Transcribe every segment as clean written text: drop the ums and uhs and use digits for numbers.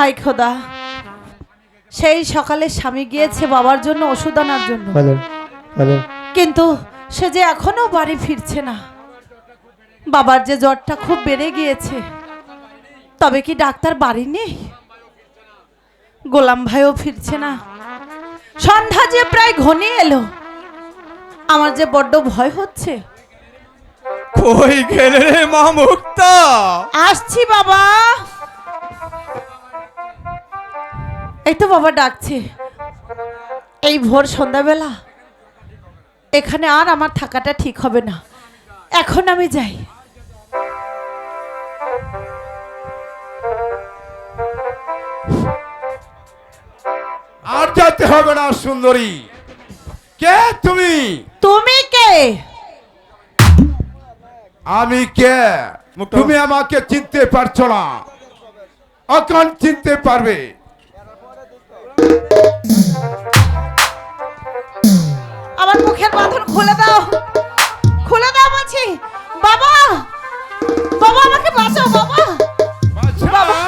High খোদা, সেই সকালে স্বামী গিয়েছে বাবার জন্য ওষুধ আনার জন্য, কিন্তু সে যে এখনো বাড়ি ফিরছে না। বাবার যে জ্বরটা খুব বেড়ে গিয়েছে, তবে কি ডাক্তার বাড়ি নেই? গোলাম ভাইও ফিরছে না। সন্ধ্যা যে প্রায় ঘনিয়ে এলো, আমার যে বড্ড ভয় হচ্ছে। কই গেলে রে মা মুক্তা? আসছি বাবা। এই তো বাবা ডাকছে, এই ভোর সন্ধ্যাবেলা এখানে আর আমার থাকাটা ঠিক হবে না, এখন আমি যাই। আর যেতে হবে না সুন্দরী। কে তুমি? তুমি কে? আমি কে? তুমি আমাকে চিনতে পারছো না, এখন চিনতে পারবে। আমার মুখের বাঁধন খুলে দাও, খুলে দাও বলছি। বাবা, বাবা আমাকে বাঁচাও বাবা। বাবা,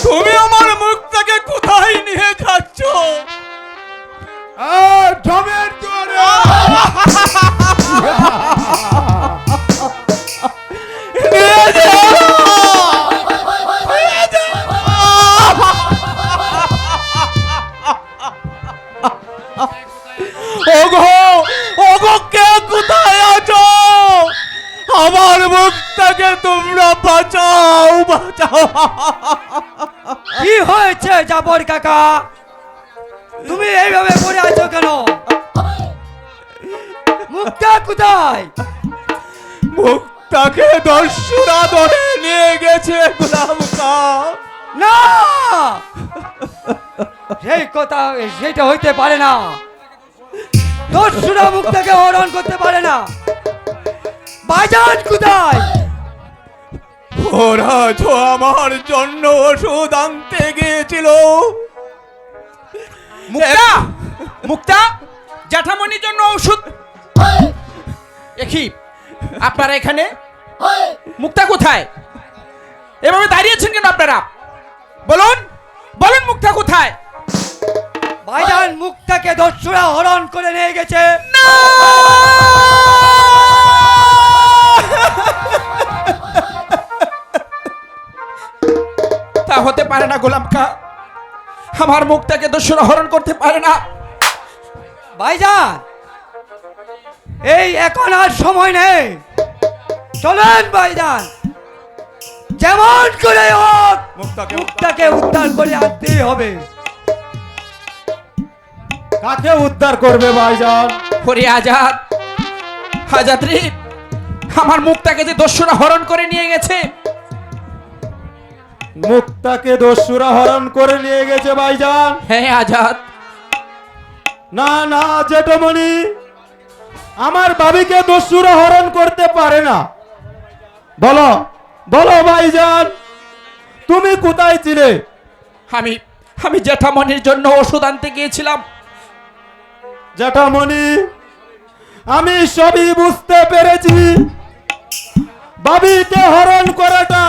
তুমি আমার মুক্তাকে কোথায় নিয়ে যাচ্ছ? জমের দুয়ারে। নিয়ে যাও। ওগো, ওগো, কে কোথায় আছো? আমার মুক্তাকে তোমরা বাঁচাও, বাঁচাও। কি হয়েছে জাবর কাকা? তুমি এইভাবে পড়ে আছো কেন? মুক্তা কোথায়? মুক্তাকে দস্যুরা ধরে নিয়ে গেছে গোলাম খা। না, সেই কথা, সেটা হইতে পারে না। দস্যুরা মুক্তাকে হরণ করতে পারে না। বাজান কোথায়? ওরা তো আমার জন্য ওষুধ আনতে গিয়েছিল। মুক্তা, মুক্তা জ্যাঠামণির জন্য ঔষধ। দেখি আপনারা এখানে, মুক্তা কোথায়? এভাবে দাঁড়িয়েছেন কেন আপনারা? বলুন, বলুন মুক্তা কোথায়? বাজান মুক্তাকে দস্যুরা হরণ করে নিয়ে গেছে। তা হতে পারে না গোলাম খা, আমার মুক্তাকে দস্যুরা হরণ করতে পারে না। ভাইজান, এই এখন আর সময় নেই, চলেন ভাইজান। যেমন করে হোক মুক্তাকে উদ্ধার করে আনতেই হবে। কাকে উদ্ধার করবে ভাইজান? ওরে আজাদ, আজাদ রে, আমার মুক্তাকে যে দস্যুরা হরণ করে নিয়ে গেছে। মুক্তাকে দস্যুরা হরণ করে নিয়ে গেছে ভাইজান? হ্যাঁ আজাদ। না না জেঠমণি, আমার ভাবিকে দস্যুরা হরণ করতে পারে না। বলো, বলো ভাইজান, তুমি কোথায় ছিলে? আমি আমি জ্যাঠামণির জন্য ওষুধ আনতে গিয়েছিলাম। জেঠমণি, আমি সবই বুঝতে পেরেছি। ভাবিকে হরণ করাটা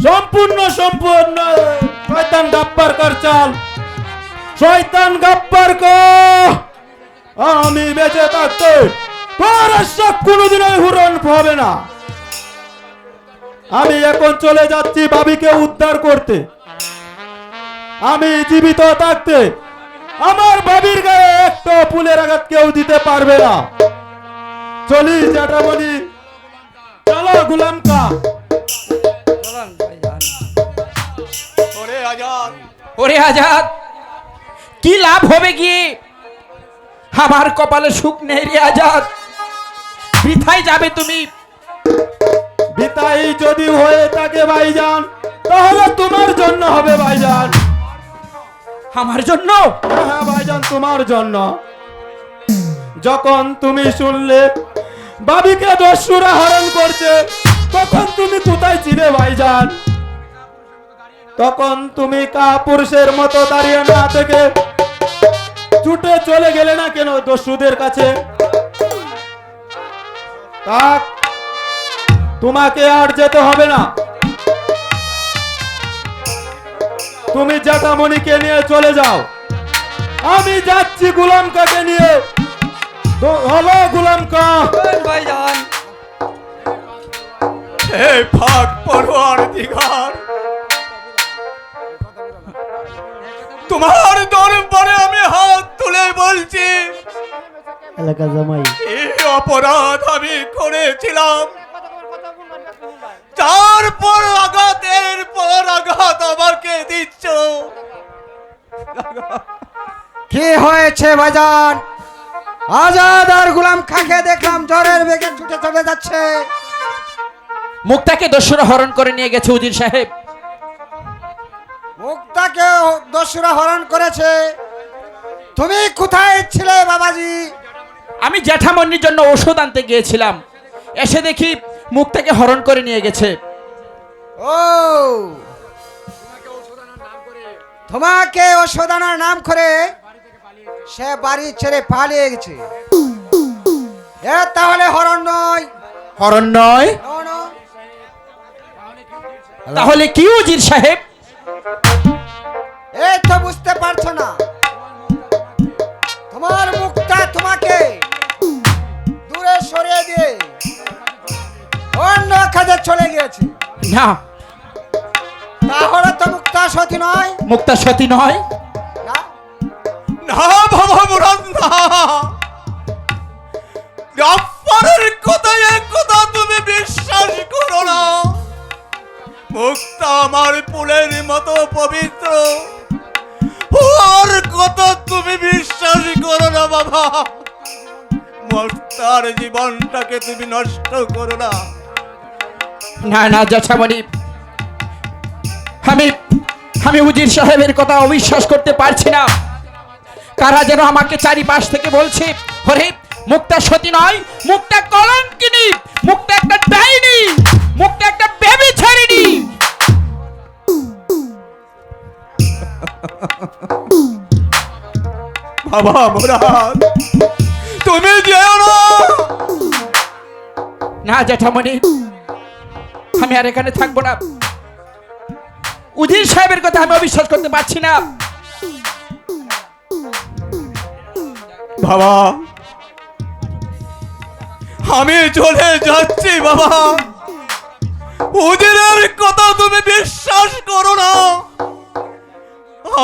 সম্পূর্ণ সম্পূর্ণ শয়তান গাপ্পার কার চাল। শয়তান গাপ্পার কো আমি বেঁচে থাকতে তোর সব কোনোদিনই হরণ হবে না। আমি এখন চলে যাচ্ছি ভাবিকে উদ্ধার করতে। আমি জীবিত থাকতে আমার ভাবির গায়ে একটা ফুলের আঘাত কেউ দিতে পারবে না। চলি জ্যাঠামণি, চলো গোলাম খা। চলেন ভাইজান। ওরে আজাদ, কি লাভ হবে গিয়ে? আমার কপালে সুখ নেই রে আজাদ, বৃথায় যাবে তুমি। বিতাই যদি হয়ে থাকে ভাইজান, তাহলে তোমার জন্য হবে ভাইজান। আমার জন্য? হ্যাঁ ভাইজান, তোমার জন্য। যখন তুমি শুনলে ভাবিকে দস্যুরা হরণ করছে, তখন তুমি কোথায় ছিলে ভাইজান? তখন তুমি কাপুরুষের মতো দাঁড়িয়ে না থেকে ছুটে চলে গেলে না কেন দস্যুদের কাছে? থাক, তোমাকে আর যেতে হবে না। তুমি জ্যাঠামণিকে নিয়ে চলে যাও, আমি যাচ্ছি গুলাম কাকে নিয়ে। হলো গুলাম কা। ভাইজান হে পাক পরওয়ারদিগার, তোমার দরবারে আমি হাত তুলে বলছি, এলাকা জামাই এই অপরাধ আমি করেছিলাম। চার পর আঘাতের পর আঘাত আমাকে দিচ্ছ। কি হয়েছে ভাইজান? আজাদ আর গুলাম খাকে দেখলাম জ্বরের বেগে ছুটে চলে যাচ্ছে। মুক্তাকে দস্যুরা হরণ করে নিয়ে গেছে উজির সাহেব। মুক্তাকে দস্যুরা হরণ করেছে। তুমি কোথায় ছিলে বাবাজি? আমি জ্যাঠামণির জন্য ওষুধ আনতে গিয়েছিলাম, এসে দেখি মুক্তাকে হরণ করে নিয়ে গেছে। ও, তোমাকে ওষুধ আনার নাম করে সে বাড়ি ছেড়ে পালিয়ে গেছে। এ তাহলে হরণ নয়। হরণ নয়? No, no. তাহলে কি উজির সাহেব? এই তো বুঝতে পারছো না, তোমার মুক্তা তোমাকে দূরে সরিয়ে দিয়ে অন্য কাজে চলে গিয়েছে। না, তাহলে তো মুক্তা সতী নয়। মুক্তা সতী নয়? না, না বাবা মুরাদ, না। গাফফারের কথায় এক কথা তুমি বিশ্বাস করো না। মুক্তা আমার ফুলের মতো পবিত্র, ওর কথা তুমি বিশ্বাস করো না বাবা। মুক্তার জীবনটাকে তুমি নষ্ট করো না। না না জ্যাঠামণি, আমি উজির সাহেবের কথা অবিশ্বাস করতে পারছি না। কারা যেন আমাকে চারিপাশ থেকে বলছে, হরে মুক্তা সতী নয়, মুক্তা কলঙ্কিনী, মুক্তা একটা ডাইনি, মুক্তা একটা ব্যভিচারিণী। বাবা মুরাদ, তুমি যেও না। না জ্যাঠামণি, আমি আর এখানে থাকবো না। উজির সাহেবের কথা আমি অবিশ্বাস করতে পারছি না। বাবা আমি চলে যাচ্ছি বাবা। উজিরের কথা তুমি বিশ্বাস করো না।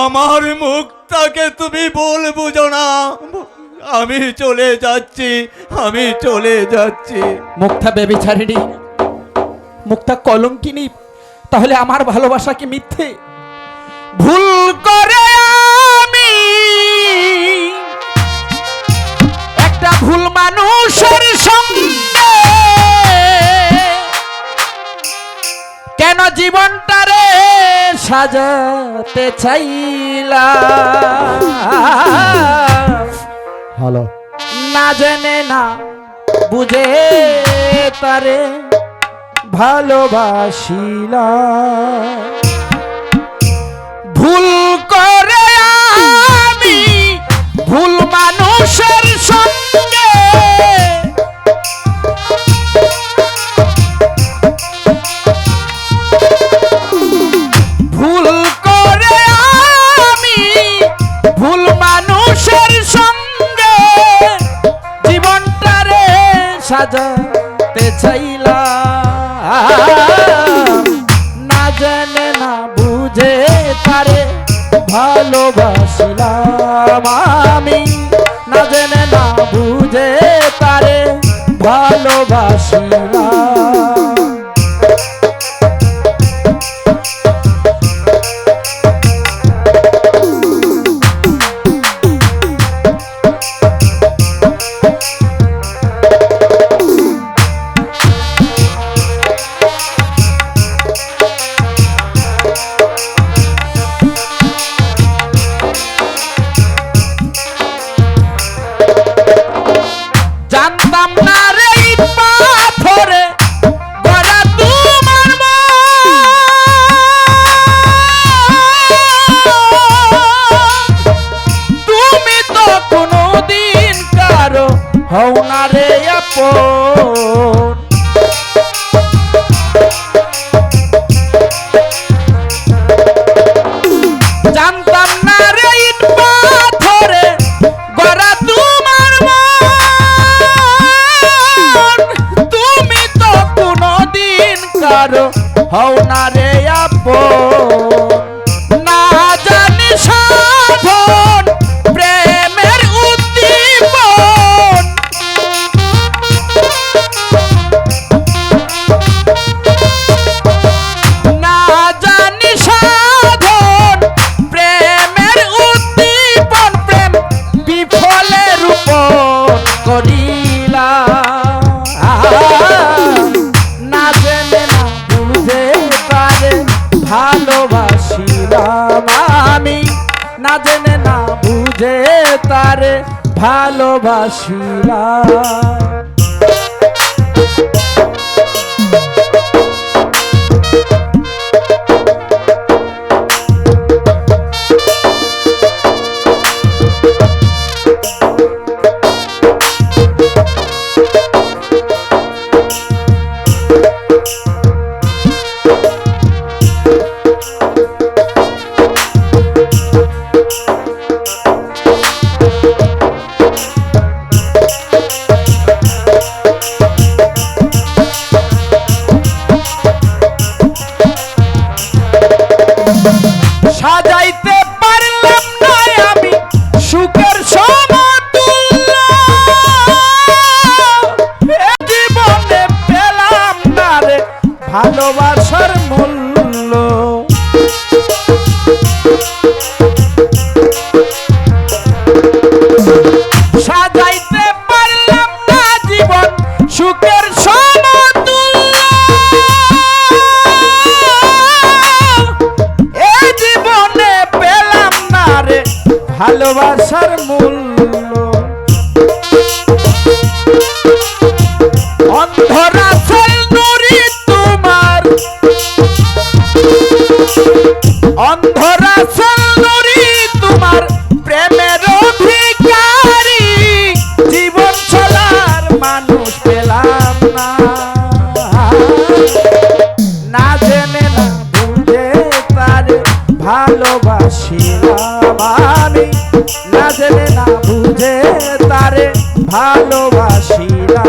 আমার মুখটাকে তুমি বল বুঝো না। আমি চলে যাচ্ছি, আমি চলে যাচ্ছি। মুক্তা ব্যভিচারিণী, মুক্তা কলঙ্কিনী, তাহলে আমার ভালোবাসা কি মিথ্যে? ভুল করে আমি একটা ভুল মানুষের সঙ্গে কেন জীবনটারে সাজাতে চাইলাম, হ্যালো না জেনে না বুঝে তারে ভালোবাসিলাম। ভুল করে আমি ভুল মানুষের সঙ্গে ভুল করে আমি ভুল মানুষের সঙ্গে জীবনটারে সাজাতে চাইলাম, না জেনে না বুঝে তারে ভালোবাসিলাম। আমি না জেনে না বুঝে তারে ভালোবাসিলাম। জানতাম না রে ইট পাথরে কারো হও না রে আপন না জানি সাধন প্রেমের উদ্দীপন না জানি সাধন প্রেমের উদ্দীপন প্রেম বিফলে রূপন করিলা না জেনে না বুঝে তারে ভালোবাসিলাম আমি না জেনে না বুঝে তারে ভালোবাসিলাম সাজাইতে পারলাম না আমি সুখের সমতুল্য এ জীবনে পেলাম না রে ভালোবাসার মূল্য সাজাইতে পারলাম না জীবন সুখের সমতুল্য এই জীবনে পেলাম না রে ভালোবাসার মূল্য অন্ধরা নুরি তোমার অন্ধরা নুরি তোমার প্রেমের অধিকারী জীবন চলার মানুষ পেলাম না না জেনে না বুঝে তারে ভালোবাসিলাম আমি না জেনে না বুঝে তারে ভালোবাসিলাম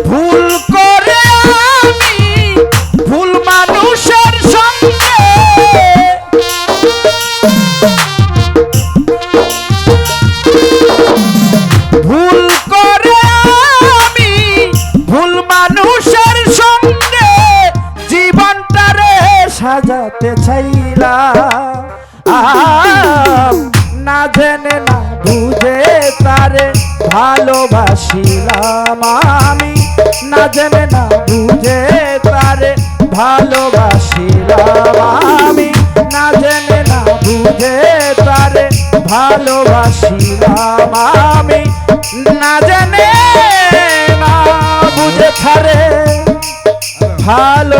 ভুল করে আমি ভুল মানুষের সঙ্গে ভুল করে আমি ভুল মানুষের সঙ্গে জীবনটারে সাজাতে চাইলাম না জেনে না বুঝে তারে ভালোবাসিলাম আমি না জেনে না বুঝে তারে ভালোবাসিলাম আমি না জেনে না বুঝে তারে ভালোবাসিলাম আমি না জেনে না বুঝে তারে ভালোবাসিলাম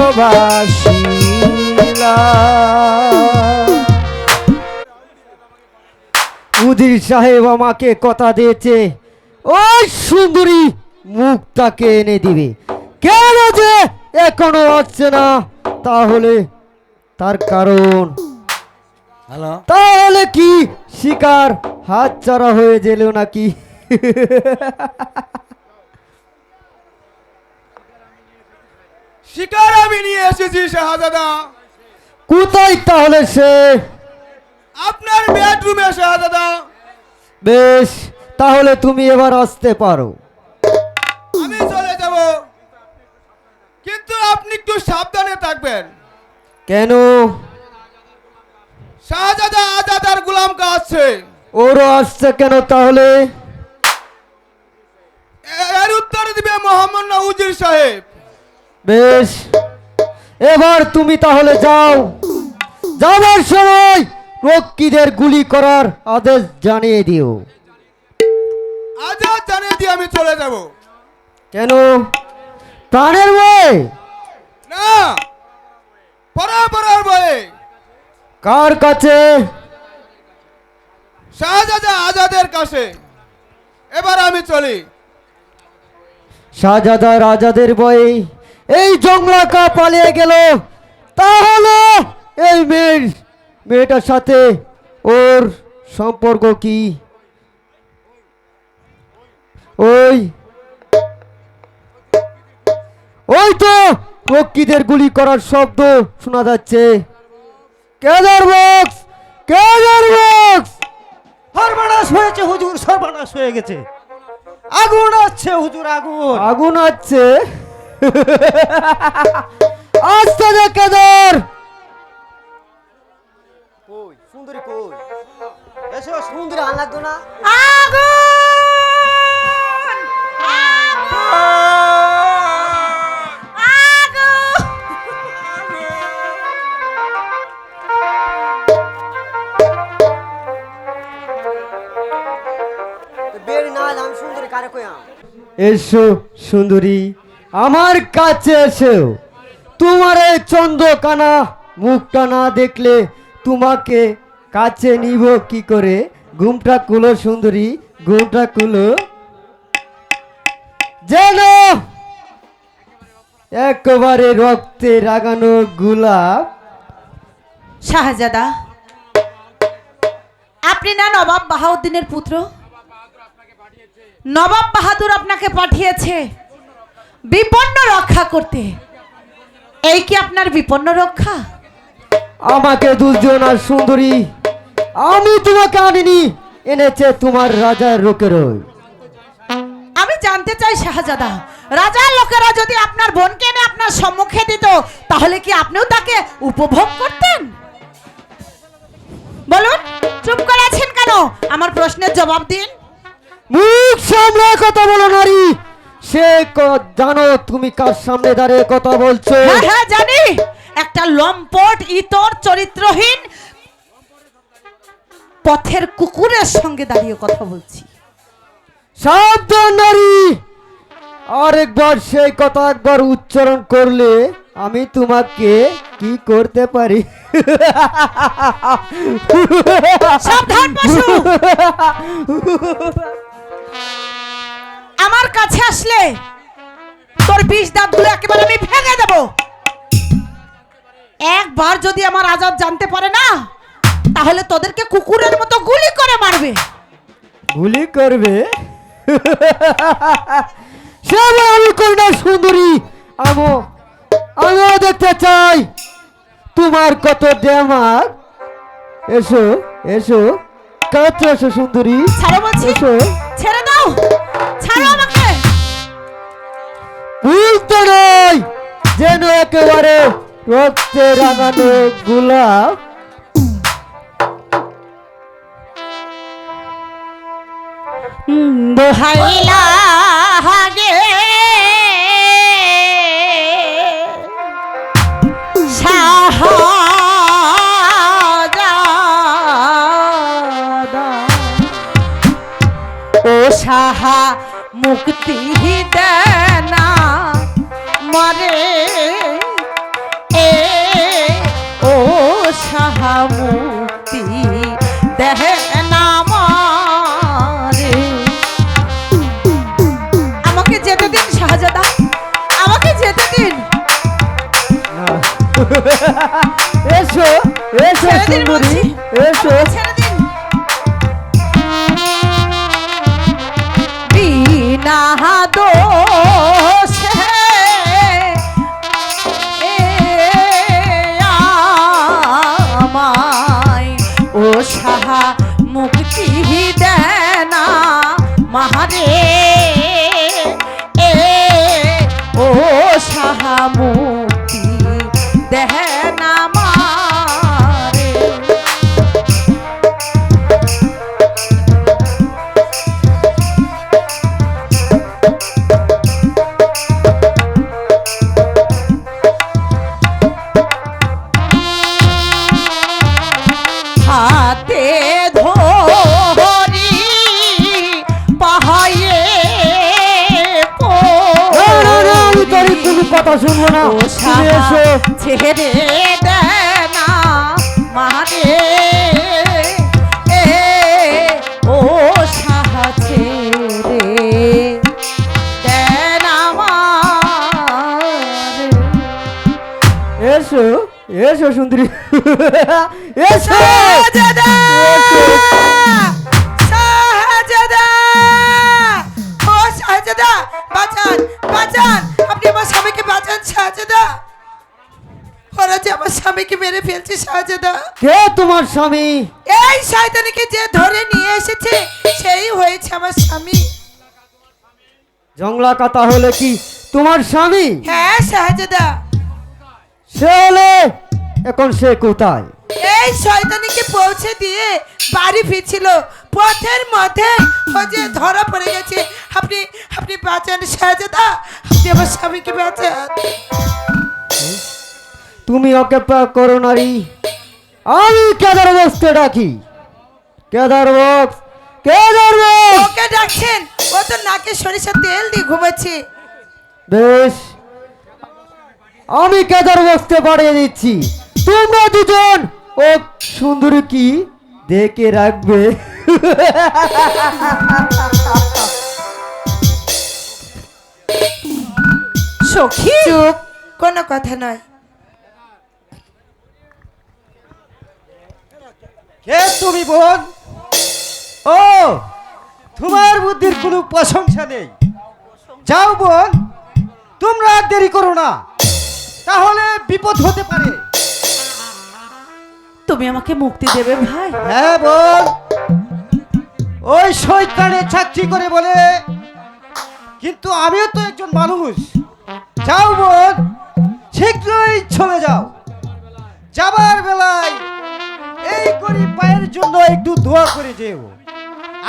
উজির সাহেব আমাকে কথা দিয়েছে ওই সুন্দরী মুখটাকে এনে দিবে কেন যে এখনো আসছে না তাহলে তার কারণ তাহলে কি শিকার হাতছাড়া হয়ে গেল নাকি শিকার আমি নিয়ে এসেছি শাহজাদা। কোথায় তাহলে সে আপনার বেডরুমে শাহজাদা। বেশ তাহলে তুমি এবার আসতে পারো আমি চলে যাব, কিন্তু আপনি একটু সাবধানে থাকবেন। কেন শাহজাদা আজাদার গোলাম কা আছে, ওরও আসছে কেন তাহলে এর উত্তর দিবে মোহাম্মদ উজির সাহেব। বেশ এবার তুমি তাহলে যাও, যাবার সময় রক্ষীদের গুলি করার আদেশ জানিয়ে দিও। আজাদ জানিয়ে দিয়ে আমি চলে যাব। কেন প্রাণের ভয়ে না, পরাপরার ভয়ে। কার কাছে শাহজাদা আজাদের কাছে। এবার আমি চলি। শাহজাদা রাজাদের ভয়ে এই জংলাকা পালিয়ে গেল, তাহলে এই মেয়েটার সাথে ওর সম্পর্ক কি? ওই তো রক্ষীদের গুলি করার শব্দ শোনা যাচ্ছে। কেদার বক্স, কেদার বক্স! সর্বনাশ হয়েছে হুজুর, সর্বনাশ হয়ে গেছে। আগুন আসছে হুজুর, আগুন। আগুন আছে। আস্তে দে কেদার। কই সুন্দরী কই? এসো সুন্দরী, আন লাগতো না? বের না আমি সুন্দরী কারে কইয়াম? এসো সুন্দরী, আমার কাছে এসো। তোমার এই চন্দ্রকানা মুখটা না দেখলে তোমাকে কাছে নিব কি করে? ঘুমটা খুলো সুন্দরী, ঘুমটা খুলো। যেন একেবারে রক্তে রাগানো গোলাপ। শাহজাদা, আপনি না নবাব বাহাউদ্দিনের পুত্র? নবাব বাহাদুর আপনাকে পাঠিয়েছে বিপন্ন রক্ষা করতে। এই কি আপনার বিপন্ন রক্ষা? আমাকে দোষ দিও না সুন্দরী, আমি তোমাকে আনিনি, এনেছে তোমার রাজার লোকেরই। আমি জানতে চাই শাহজাদা, রাজার লোকেরা যদি আপনার বোনকে এনে আপনার সম্মুখে দিত, তাহলে কি আপনিও তাকে উপভোগ করতেন? বলুন, চুপ করে আছেন কেন? আমার প্রশ্নের জবাব দিন। মুখ সামলে কথা বলো নারী। সে জানো তুমি কার সামনে দাঁড়িয়ে কথা বলছো? হ্যাঁ হ্যাঁ জানি, একটা লম্পট ইতর চরিত্রহীন পথের কুকুরের সঙ্গে দাঁড়িয়ে কথা বলছি। সাবধান নারী, আরেকবার সেই কথা একবার উচ্চারণ করলে আমি তোমাকে কি করতে পারি? সাবধান পশু, আমার কাছে আসলে তোর বিষ দাঁতগুলো একেবারে আমি ভেঙে দেব। একবার যদি আমার আজাদ জানতে পারে না, তাহলে তোদেরকে কুকুরের মতো গুলি করে মারবে। গুলি করবে? সে আমি করি না সুন্দরী, আমিও দেখতে চাই তোমার কত দেমাগ। এসো এসো, কাছে এসো সুন্দরী, ছাড়ো বলছি, এসো। ছেড়ে দাও, ছাড়ো আমাকে। বুঝতে নয়, যেন একেবারে রক্তে রাঙানো গোলাপ। দোহাইলা হাগে শাহজাদা, ও সাহা মুক্তি দেনা মারে, এ ও সাহা মুক্তি দেনা মারে। আমাকে যেতে দিন শাহজাদা, আমাকে যেতে দিন। এসো এসো ছেড়ে দিন সুন্দরী, বলছি, এসো। আমাকে ছেড়ে দিন। বিনা দোষে আমায় ও সাহা মুক্তি দেনা মাহারে, ও সাহা মুক্তি দেনা মারে। হাতে ধরি পাহায়ে না, না, না, আমি তোর কোনো কথা শুনবো না। ও তুমি সাহা এসো। ছেড়ে দেনা মারে, এ ও সাহা ছেড়ে দেনা মারে। এসো এসো সুন্দরী, এসো। শাহজাদা! এসো। শাহজাদা! ও শাহজাদা, বাঁচান বাঁচান, আপনি আমার স্বামীকে বাঁচান শাহজাদা। ওরা যে আমার স্বামীকে মেরে ফেলছে শাহজাদা। কে তোমার স্বামী? এই শয়তানকে যে ধরে নিয়ে এসেছে সেই হয়েছে আমার স্বামী। জংলা কাতা হলে কি তোমার স্বামী? হ্যাঁ শাহজাদা। সে হলে এখন সে কোথায়? এই শয়তানিকে পৌঁছে দিয়ে বাড়ি ফিরছিল, পথের মধ্যে ও যে ধরা পড়ে গেছে। আপনি আপনি বাঁচান শাহজাদা, আপনি আমার স্বামীকে বাঁচান। তুমি ওকে করো নারী, আমি কেদার বক্সকে ডাকি। কেদার বক্স, কেদার বক্স। ওকে ডাকছেন? ও তো নাকে সরিষার তেল দিয়ে ঘুমাচ্ছে। বেশ, আমি কেদার বক্সকে বাড়িয়ে দিচ্ছি। তোমরা দুজন ও সুন্দরী কি দেখে রাখবে। সখী চুপ, কোনো কথা নয়। কে তুমি বোন? ও, তোমার বুদ্ধির কোনো প্রশংসা নেই। যাও বোন, তোমরা আর দেরি করো না, তাহলে বিপদ হতে পারে। তুমি আমাকে মুক্তি দেবে ভাই? হ্যাঁ বোন, ওই শয়তানে চাকরি করে বলে, কিন্তু আমিও তো একজন মানুষ। যাও বোন, শীঘ্রই চলে যাও। যাবার বেলায় এই গরিব পায়ের জন্য একটু দোয়া করে যেও,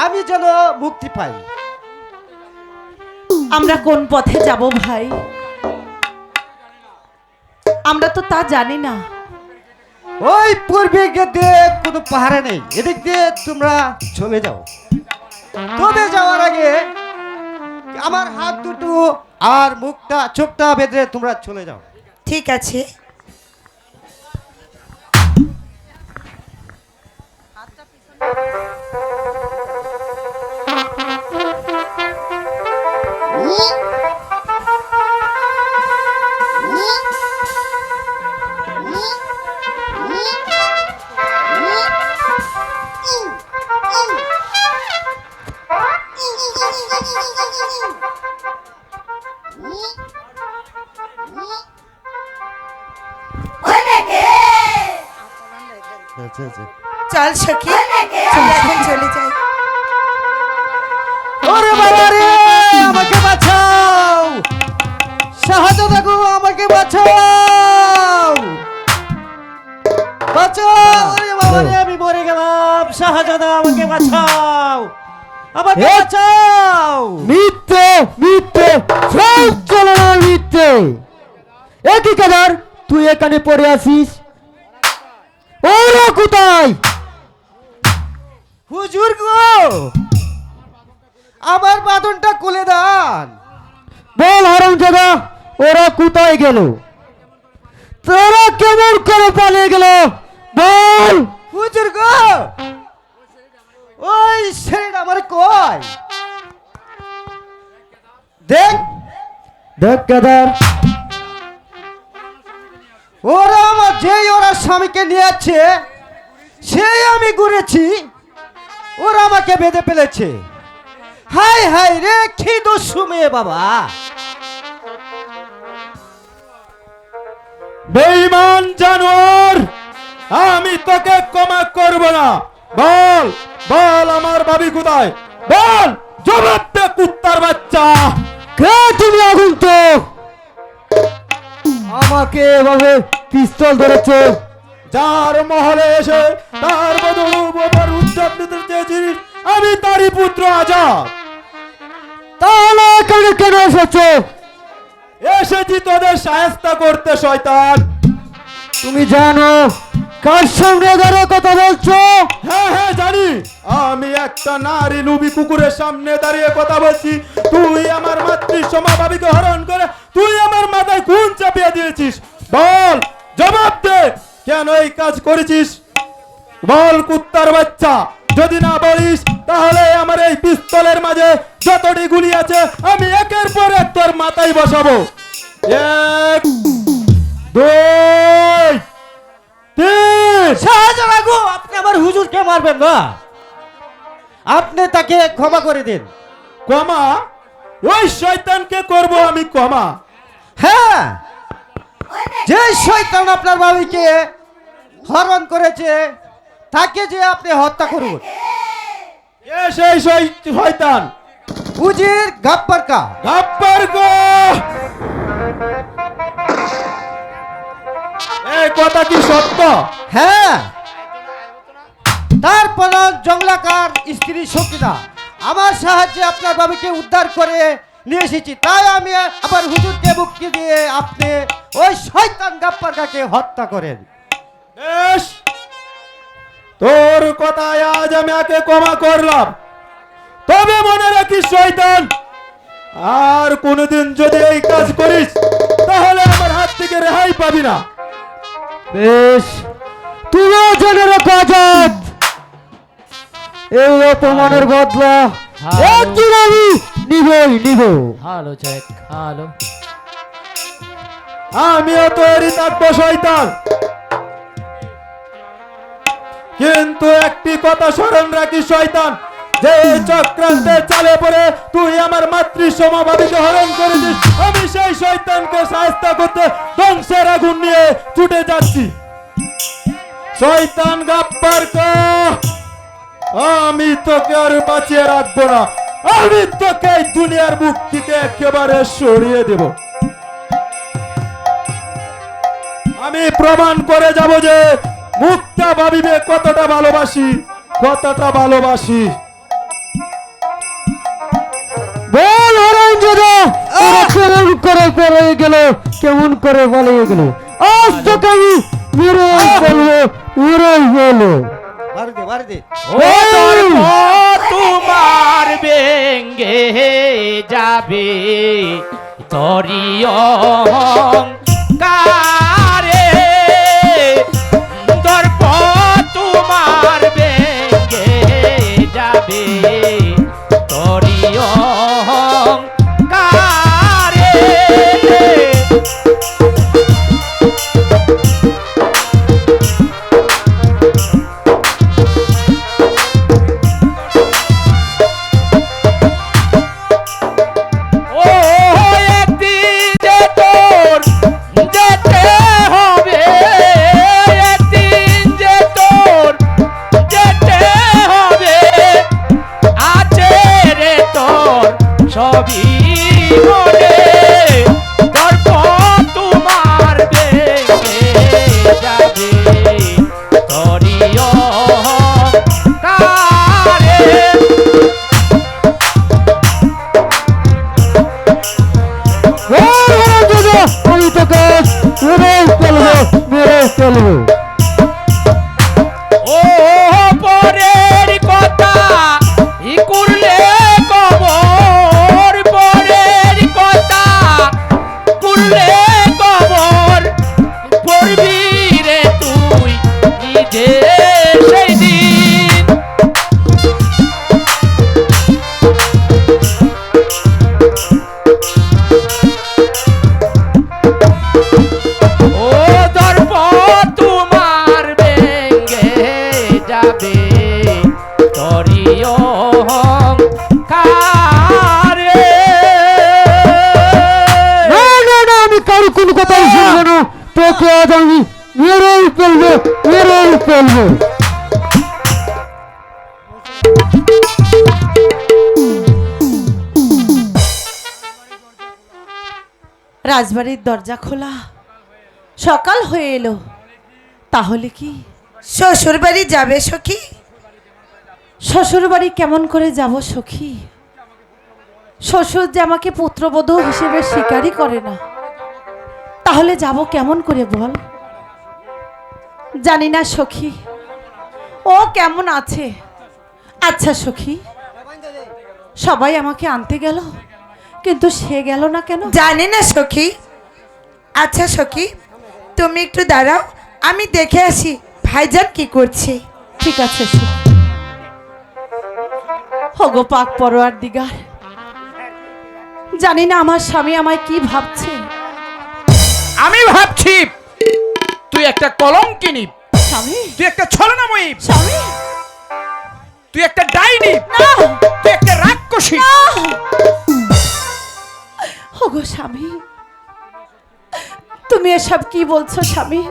আমি যেন মুক্তি পাই। আমরা কোন পথে যাব ভাই? আমরা তো তা জানি না। ওই পূর্বে গেটে কোনো পাহাড়ে নেই, এদিক দিয়ে তোমরা চলে যাও। তবে যাওয়ার আগে আমার হাত দুটো আর মুখটা চোখটা বেঁধে তোমরা চলে যাও। ঠিক আছে। চল সখী, চল এখন চলে যাই। ওরে বাবা রে, আমাকে বাঁচাও! শাহজাদা গো, আমাকে বাঁচাও! বাঁচাও! ওরে বাবা রে, আমি মরে গেলাম। শাহজাদা, আমাকে বাঁচাও! আমাকে বাঁচাও! মিথ্যে, মিথ্যে, সব চলনার মিথ্যে। একই কেদার, তুই এখানে পড়ে আসিস? ওরা কোথায়? হুজুর গো, আমার বাঁধনটা খুলে দান। বল হারামজাদা, ওরা কোথায় গেল? তোরা কেমন করে পালিয়ে গেল বল? হুজুর গো, ওই ছেলেটা আমার কয়। দেখ, দেখ কেদার, ওরা আমার যেই ওরা স্বামীকে নিয়ে যাচ্ছে, সেই আমি ঘুরেছি, ওরা আমাকে বেঁধে ফেলেছে। হাই হাই রে, কি দস্যু মেয়ে বাবা! বেঈমান জানোয়ার, আমি তোকে ক্ষমা করব না। বল, বল আমার ভাবি কোথায়? বল, জবাব দে কুত্তার বাচ্চা। কে তুমি আগন্তুক? আমাকে এভাবে পিস্তল ধরেছো? যার মহলে এসে তার বদল উদযাপন নিতে চেয়েছিস, আমি তারই পুত্র আজাদ। তাহলে এখানে কেন এসেছো? এসেছি তোদের সাহায্য করতে শয়তান। তুমি জানো কার সঙ্গে দাঁড়িয়ে কথা বলছো? হ্যাঁ হ্যাঁ জানি, আমি একটা নারী লুবি কুকুরের সামনে দাঁড়িয়ে কথা বলছি। তুই আমার মাতৃ সমাভাবীকে হরণ করে তুই আমার মাথায় খুন চাপিয়ে দিয়েছিস। বল, জবাব দে, কেন এই কাজ করেছিস? বল কুত্তার বাচ্চা, যদি না বলিস তাহলে আমার এই পিস্তলের মাঝে যতটি গুলি আছে আমি একের পর এক তোর মাথায় বসাবো। 1 2 3। শাহজাদা গো, আপনি আমার হুজুরকে মারবেন না, আপনি তাকে ক্ষমা করে দিন। ক্ষমা? ওই শয়তানকে করব আমি ক্ষমা? হ্যাঁ, যে শয়তান আপনার ভাবিকে হরণ করেছে তাকে যে আপনি হত্যা করুন। কে সেই শয়তান? উজির গাব্বার কা। গাব্বার গো, এই কথা কি সত্য? হ্যাঁ, তারপর জংলাকার স্ত্রী শক্তিদা আমার সাহায্যে আপনার বাবাকে উদ্ধার করে নিয়ে এসেছি, তাই আমি আবার হুজুরকে মুক্তি দিয়ে আপনি ওই শয়তান গাব্বার কাকে হত্যা করেন। বেশ, তোর কথায় আজ আমি একে ক্ষমা করলাম, তবে মনে রাখিস শয়তান, আর কোনোদিন যদি এই কাজ করিস তাহলে আমার হাত থেকে রেহাই পাবি না। বেশ, তুমিও জেনে রাখো আজাদ, এই অপমানের বদলা একদিন আমি নিব। আমিও তৈরি থাকবো শয়তান, কিন্তু একটি কথা স্মরণ রাখিস শয়তান, যে এই চক্রান্তে চালে পড়ে তুই আমার মাতৃ সমভাবিকে হরণ করেছিস, আমি সেই শয়তানকে সাহায্য করতে ধ্বংসের আগুন নিয়ে ছুটে যাচ্ছি। শয়তান গাব্বার কা, আমি তোকে আর বাঁচিয়ে রাখবো না, আমি তোকে এই দুনিয়ার মুখ থেকে একেবারে সরিয়ে দেব। আমি প্রমাণ করে যাব যে মুক্তা ভাবিবে কতটা ভালোবাসি। বল হরঞ্জদা, কেমন করে পালিয়ে গেল, কেমন করে পালিয়ে গেল? আজ তোকে আমি মেরে বলবো। বাড়ি দে। ও দর্প তোমার ভেঙ্গে যাবে তরি অহংকারে, দর্প তোমার ভেঙ্গে যাবে তরি অহংকারে। সবই মনে দর্প তোমার ভেঙে যাবে তরি অহংকারে। আমি তোকে মেরে ফেলবো। ও পরের কথা ই করলে কবর, পরের কথা করলে কবর পড়বি রে তুই নিজে সেই দিন। ও দর্প তোমার ভেঙ্গে যাবে তরি অহংকারে। না, আমি কারো কোনো কথাই শুনবো না, তোকে আজ আমি মেরেই ফেলবো। রাজবাড়ির দরজা খোলা, সকাল হয়ে এলো, তাহলে কি শ্বশুর বাড়ি যাবে সখী? শ্বশুর বাড়ি কেমন করে যাব সখী? শ্বশুর যে আমাকে পুত্রবধূ হিসেবে স্বীকারই করে না, তাহলে যাব কেমন করে বল? জানি না সখী ও কেমন আছে। আচ্ছা সখী, সবাই আমাকে আনতে গেল, কিন্তু সে গেল না কেন? জানি না সখী। আচ্ছা সখী, তুমি একটু দাঁড়াও, আমি দেখে আসি ভাইজান কি করছে। ঠিক আছে সখী। হগো পাক পরোয়ার দিগার, জানি না আমার স্বামী আমায় কি ভাবছে। আমি ভাবছি তুই একটা কলঙ্কিনী, স্বামী, তুই একটা ছলনাময়ী, স্বামী, তুই একটা ডাইনি, না, তুই একটা রাক্ষসী। ওগো স্বামী, তুমি এসব কি বলছো স্বামী?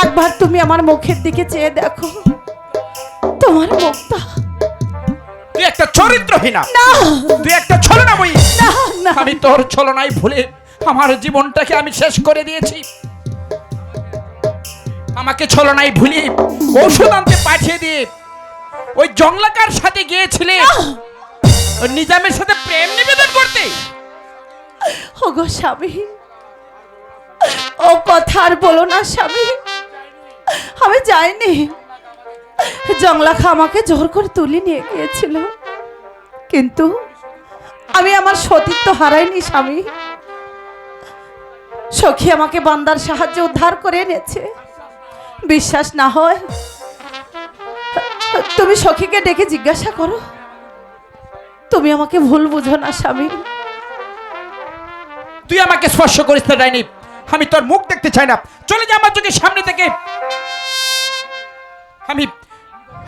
একবার তুমি আমার মুখের দিকে চেয়ে দেখো, তোমার মুখটা। তুই একটা চরিত্রহীনা, না তুই একটা ছলনাময়ী। না না, আমি তোর ছলনায় ভুলে আমার জীবনটাকে আমি শেষ করে দিয়েছি। আমাকে ছলনায় ভুলে ঔষধ আনতে পাঠিয়ে দিয়ে ওই জংলাকার সাথে গিয়েছিলে ওই নিজামের সাথে প্রেম নিবেদন করতে। ওগো স্বামী, ও কথা আর বলো না স্বামী। আমি যাইনি, জংলাখা আমাকে জোর করে তুলে নিয়ে গিয়েছিল, কিন্তু আমি আমার সতীত্ব হারাইনি স্বামী। সখী আমাকে বান্দার সাহায্যে উদ্ধার করে এনেছে। বিশ্বাস না হয় তুমি সখীকে ডেকে জিজ্ঞাসা করো। তুমি আমাকে ভুল বুঝো না স্বামী। তুই আমাকে স্পর্শ করিস না ডাইনি, আমি তোর মুখ দেখতে চাই না। চলে যা আমার চোখের সামনে থেকে।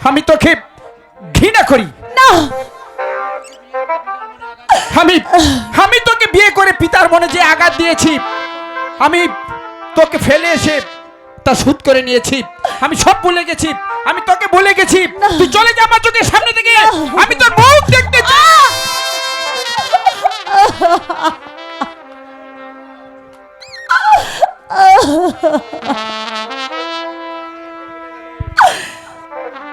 আমি তোকে ঘৃণা করি না, আমি তোকে বিয়ে করে পিতার মনে যে আঘাত দিয়েছি, আমি তোকে ফেলে এসে তা শোধ করে নিয়েছি। আমি সব ভুলে গেছি, আমি তোকে ভুলে গেছি। তুই চলে যা আমার চোখের সামনে থেকে, আমি তোর মুখ দেখতে চাই।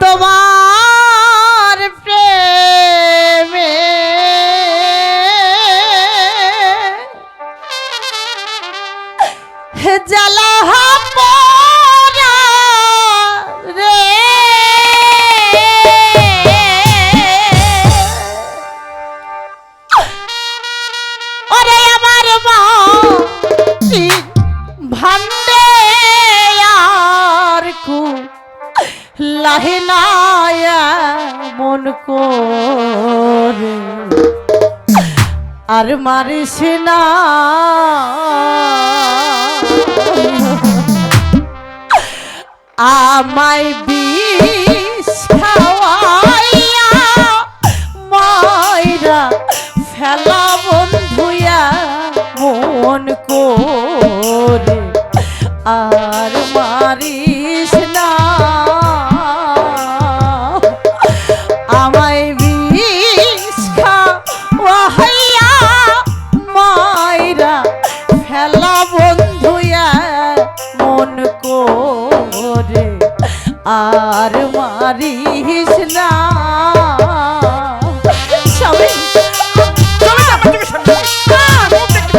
তোমার প্রেমে জ্বালা পোড়া রে, ওরে আমার মা ভান্ডে আর কু লাহিনায়া মন করে আর মারিস না। আমায় বিষ খাওয়াইয়া মাইরা ফেলা বন্ধুয়া মন করে আর মারিস না। আমায় বিষ খাওয়াইয়া মাইরা ফেলা বন্ধুয়া মন করে আর মারিস না। স্বামী, চলে যা আমার চোখের সামনে থেকে। মুখ দেখতে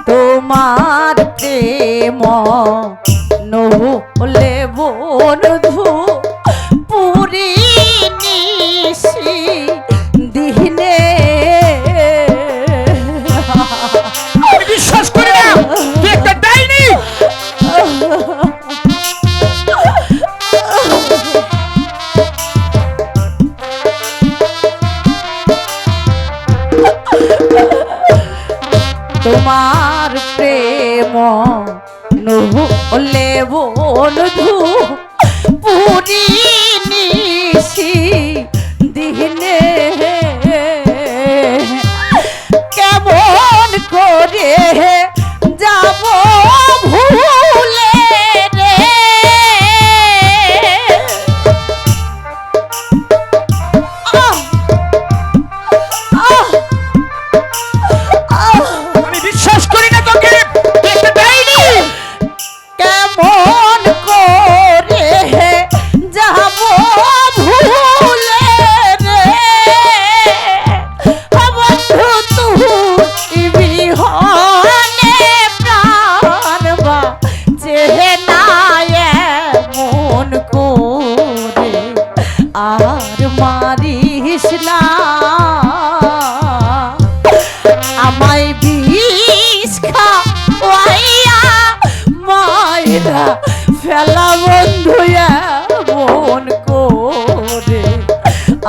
তোমার প্রেম নহলে বন্ধু পুরি নিশি দিনে। আমি বিশ্বাস করি না, তুই একটা ডাইনি। তোমার প্রেম নহলে বন্ধু পুরি নিশি দিনে। কেমন করে যাব ভুলে রে, আমি বিশ্বাস করি না তোকে, তুই একটা ডাইনি। কেমন করে ফেলা বন্ধু মন করে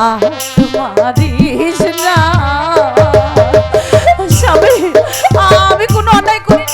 আর মারিস না স্বামী, আমি কোনো অন্যায় করি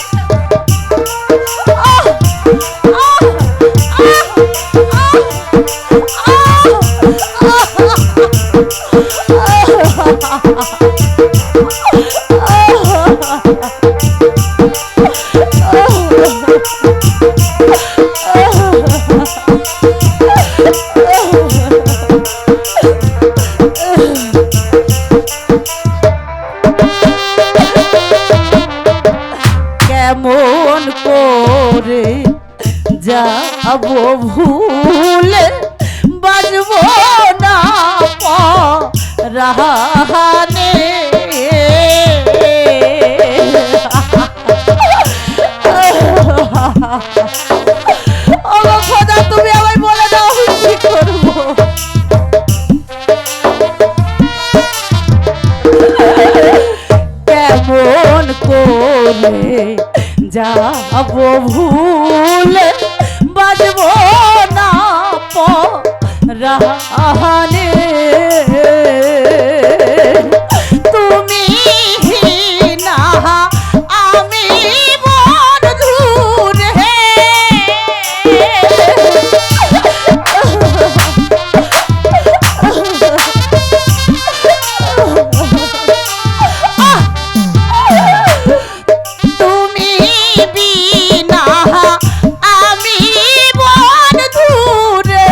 কেমন করে যাব ভুলে বাজবো না রাহানে ও খোদা, তুমি আমায় বলে দাও কি করবো। কেমন করে যাব ভুলে বাজবো না রাহানে তুমি না আমি বন্ধুরে তুমি বিনা আমি বন্ধুরে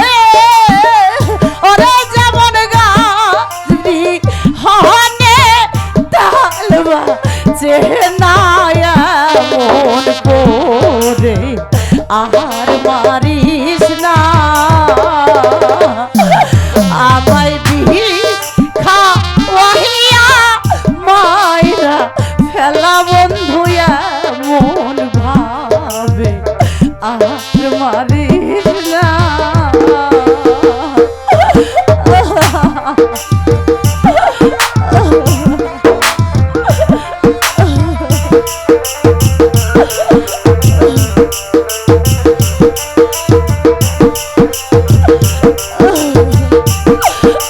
ওরে যেমন গাছরি হনে তালবা চেনায় মন করে আর মারিস না আমায় খাওয়াইয়া মাইরা ফেলা বন্ধুয়া মন ভাবে আর মারিস না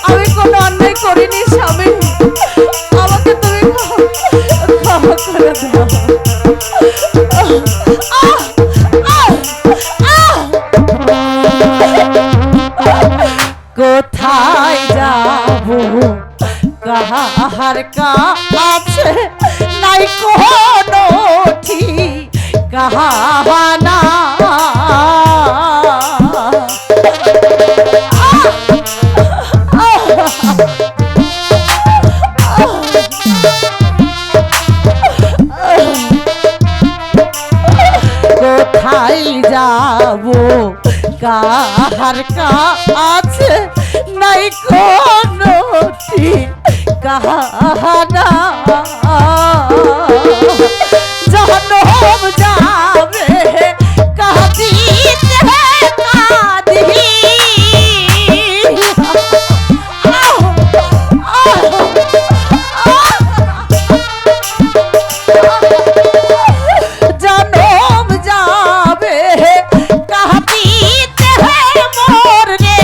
আমি কোনো অন্যায় করিনি স্বামী, আমাকে তুমি ক্ষমা করে দাও। কোথায় যাব কাহার কাছে নাই কোনো ঠিকানা কোথায় যাব কাহার কাছে নাই কোনো ঠিকানা জনম যাবে কাঁদিতে কাঁদি জনম যাবে কাঁদিতে মোর রে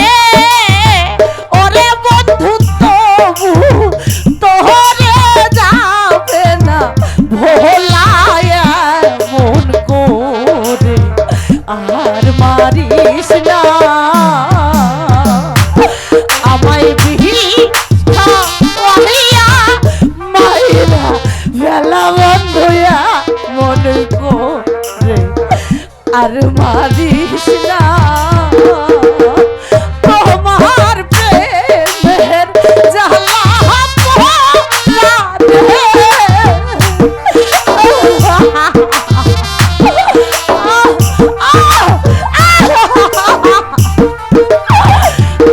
ওরে বন্ধু তবু তোরে যাবে না ভোলায় মন করে আর মারিস না আমায় খাওয়াইয়া মাইরা বেলা বন্ধুয়া মন করে আর মারিস না তোমার প্রেমের জ্বালা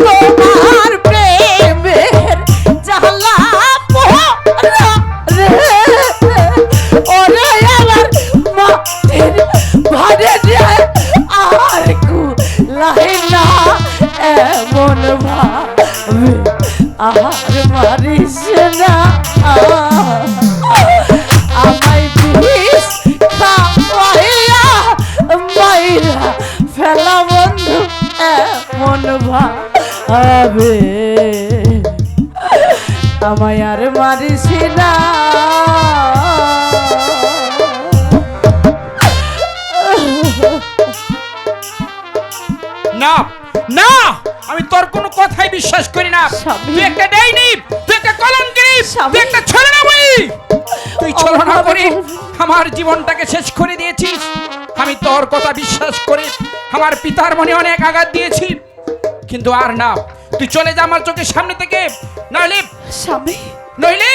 তোমার প্রেমের জ্বালা রে ওরে আমার মাটির ভারে যায় আর কুলাই না এমন ভাবে আর মারিস না আমায় বিষ খাওয়াইয়া মাইরা ফেলা আবে আমায় আর মারিস না। না না, আমি তোর কোনো কথাই বিশ্বাস করি না। স্বামী। তুই একটা ডাইনি, তুই একটা কলঙ্কিনী, স্বামী। তুই একটা ছলনাময়ী। তুই ছলনা করে আমার জীবনটাকে শেষ করে দিয়েছিস। আমি তোর কথা বিশ্বাস করে আমার পিতার মনে অনেক আঘাত দিয়েছি, কিন্তু আর না। তুই চলে যা আমার চোখের সামনে থেকে, নইলে স্বামী নইলে